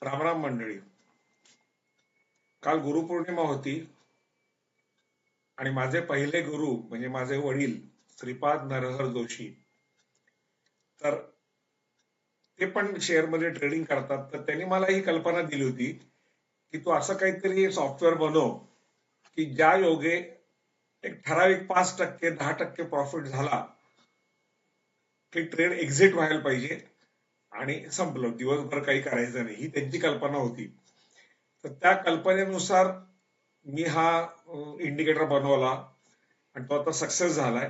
रामराम मंडळी. काल गुरुपौर्णिमा होती आणि माझे पहिले गुरु म्हणजे माझे वडील श्रीपाद नरहर जोशी, तर ते पण शेअर मध्ये ट्रेडिंग करतात. तर त्यांनी मला ही कल्पना दिली होती की तू असं काहीतरी सॉफ्टवेअर बनव की ज्या योगे एक ठराविक 5% 10% प्रॉफिट झाला की ट्रेड एक्झिट व्हायला पाहिजे आणि संपलं, दिवसभर काही करायचं नाही, ही त्यांची कल्पना होती. तर त्या कल्पनेनुसार मी हा इंडिकेटर बनवला आणि तो आता सक्सेस झालाय.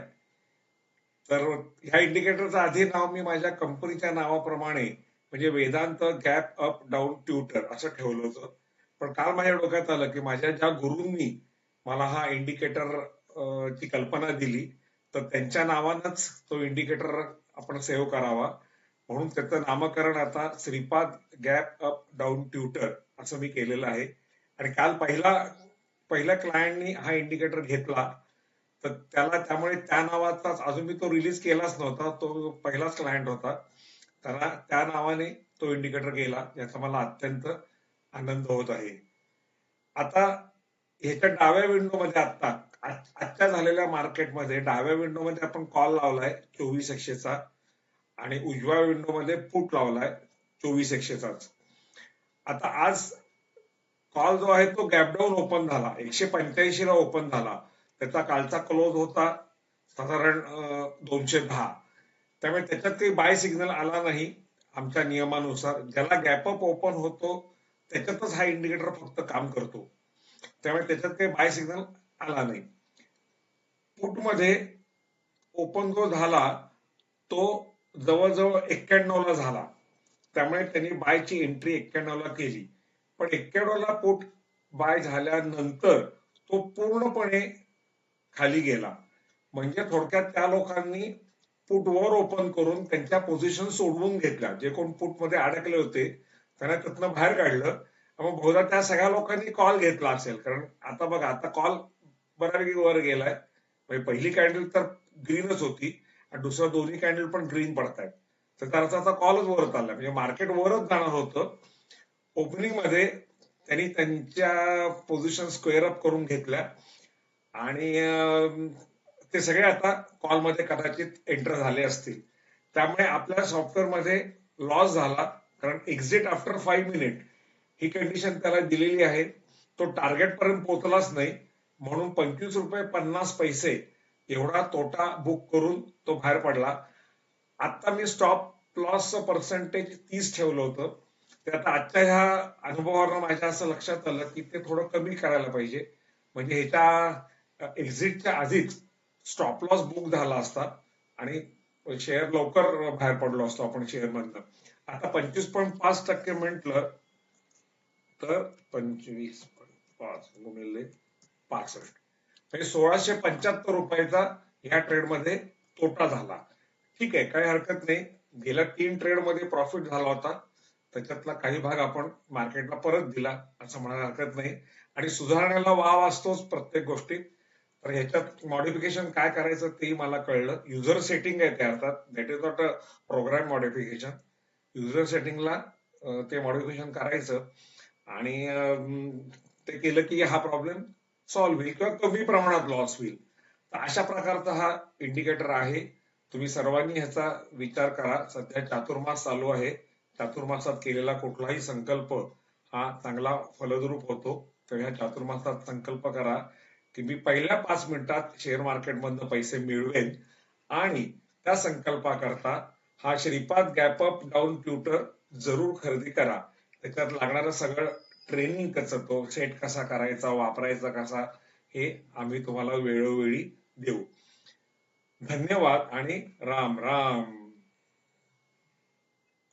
तर ह्या इंडिकेटरचं आधी नाव मी माझ्या कंपनीच्या नावाप्रमाणे म्हणजे Vedant gap up down tutor असं ठेवलं होतं. पण काल माझ्या डोक्यात आलं की माझ्या ज्या गुरूंनी मला हा इंडिकेटर ची कल्पना दिली, तर त्यांच्या नावानंच तो इंडिकेटर आपण सेव्ह करावा, म्हणून त्याचं नामकरण आता Shripad gap up down tutor असं मी केलेलं आहे. आणि काल पहिल्या क्लायंटनी हा इंडिकेटर घेतला, तर त्याला त्यामुळे त्या नावाचाच अजून मी तो रिलीज केलाच नव्हता, तो पहिलाच क्लायंट होता, त्याला त्या नावाने तो इंडिकेटर गेला, याचा मला अत्यंत आनंद होत आहे. आता ह्याच्या डाव्या विंडोमध्ये आजच्या झालेल्या मार्केटमध्ये डाव्या विंडोमध्ये आपण कॉल लावलाय 2400चा आणि उजव्या विंडोमध्ये पुट लावलाय 2400चाच. आता आज कॉल जो आहे तो गॅपडाऊन ओपन झाला, 185 ला ओपन झाला. त्याचा कालचा क्लोज होता साधारण 210. त्यामुळे त्याच्यात काही बाय सिग्नल आला नाही. आमच्या नियमानुसार ज्याला गॅपअप ओपन होतो त्याच्यातच हा इंडिकेटर फक्त काम करतो, त्यामुळे त्याच्यात काही बाय सिग्नल आला नाही. पुट मध्ये ओपन जो झाला तो जवळजवळ 91 ला झाला, त्यामुळे त्यांनी बायची एंट्री 91 ला केली. पण 91 ला पुट बाय झाल्यानंतर तो पूर्णपणे खाली गेला. म्हणजे थोडक्यात त्या लोकांनी पुट वर ओपन करून त्यांच्या पोझिशन सोडवून घेतल्या. जे कोण पुट मध्ये अडकले होते त्यांना त्यातनं बाहेर काढलं. मग बहुधा त्या सगळ्या लोकांनी कॉल घेतला असेल, कारण आता बघा, आता कॉल बऱ्यापैकी वर गेलाय. म्हणजे पहिली कॅन्डल तर ग्रीनच होती आणि दुसऱ्या दोन्ही कॅन्डल पण ग्रीन पडतायत, तर त्याचा आता कॉलच वर चाललाय, म्हणजे मार्केट वरच जाणार होतं. ओपनिंग मध्ये त्यांनी त्यांच्या पोझिशन स्क्वेअर अप करून घेतल्या आणि ते सगळे आता कॉलमध्ये कदाचित एंटर झाले असतील. त्यामुळे आपल्या सॉफ्टवेअरमध्ये लॉस झाला, कारण एक्झिट आफ्टर 5 मिनिट ही कंडिशन त्याला दिलेली आहे. तो टार्गेट पर्यंत पोहोचलाच नाही, म्हणून 25 रुपये 50 पैसे एवढा तोटा बुक करून तो बाहेर पडला. आता मी स्टॉप लॉसचं पर्सेंटेज 30 ठेवलं होतं. ते आता आजच्या ह्या अनुभवावरून माझ्या असं लक्षात आलं की ते थोडं कमी करायला पाहिजे, म्हणजे ह्याच्या एक्झिटच्या आधीच स्टॉप लॉस बुक झाला असता आणि शेअर लवकर बाहेर पडलो असतो आपण शेअर मधनं. आता 25.5% म्हटलं तर 25.5 गुणिले 65 म्हणजे 1675 रुपयाचा ह्या ट्रेडमध्ये तोटा झाला. ठीक आहे, काही हरकत नाही. गेल्या 3 ट्रेड मध्ये प्रॉफिट झाला होता, त्याच्यातला काही भाग आपण मार्केटला परत दिला असं म्हणायला हरकत नाही. आणि सुधारण्याला वाव असतोच प्रत्येक गोष्टीत. तर ह्याच्यात मॉडिफिकेशन काय करायचं तेही मला कळलं. युजर सेटिंग आहे ते, अर्थात that is not a program modification. User सेटिंगला ते मॉडिफिकेशन करायचं आणि ते केलं की हा प्रॉब्लेम सॉल्व्ह होईल किंवा कमी प्रमाणात लॉस होईल. तर अशा प्रकारचा हा इंडिकेटर आहे. तुम्ही सर्वांनी ह्याचा विचार करा. सध्या चातुर्मास चालू आहे. चातुर्मासात केलेला कुठलाही संकल्प हा चांगला फलद्रूप होतो. तर ह्या चातुर्मासात संकल्प करा की मी पहिल्या 5 मिनिटात शेअर मार्केटमधनं पैसे मिळवेन, आणि त्या संकल्पाकरता हा Shripad gap up down tutor जरूर खरेदी करा. त्याच्यात लागणारं सगळं ट्रेनिंग कसं, तो सेट कसा करायचा, वापरायचा कसा, हे आम्ही तुम्हाला वेळोवेळी देऊ. धन्यवाद आणि राम राम.